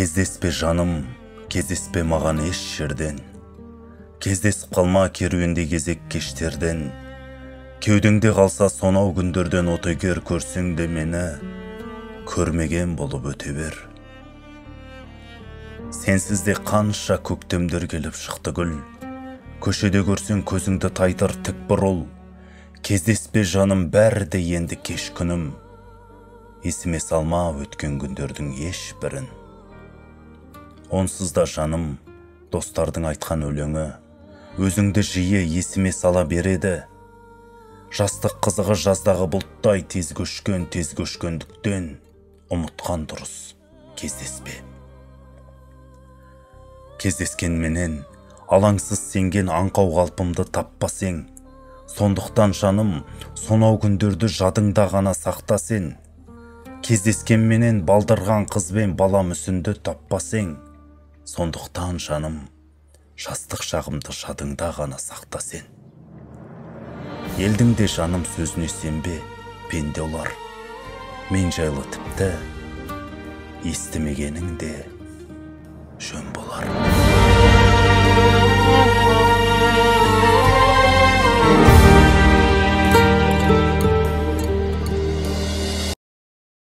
Кездеспе жаным, кездеспе маған еш жерден. Кездесіп қалма керуенде кезек кештерден. Кеудеңде қалса сонау күндерден отегер көрсең де мені, көрмеген болып өте бер. Сенсіз де қанша көктемдер келіп шықты гүл. Көшеде көрсең көзіңді тайтыр тік бұрыл. Кездеспе жаным, бәрі де енді кеш күнім. Есіме салма өткен күндердің ешбірін. Онсыз да жаным, достардың айтқан өлеңі өзіңді жиі есіме сала береді. Жастық қызығы жаздағы бұлттай тез көшкендіктен ұмытқан дұрыс, кездеспе. Кездескенменен алаңсыз сенген аңқау қалпымды таппасең, сондықтан жаным, сонау күндерді жадыңда ғана сақта сен. Кездескенменен балдырған қызбен бала мүсінді таппасең, сондықтан жаным, жастық шағымды жадыңда ғана сақта сен. Елдің де жаным сөзіне сенбе, пенде олар. Мен жайлы тіпті естімегенің де жөн болар.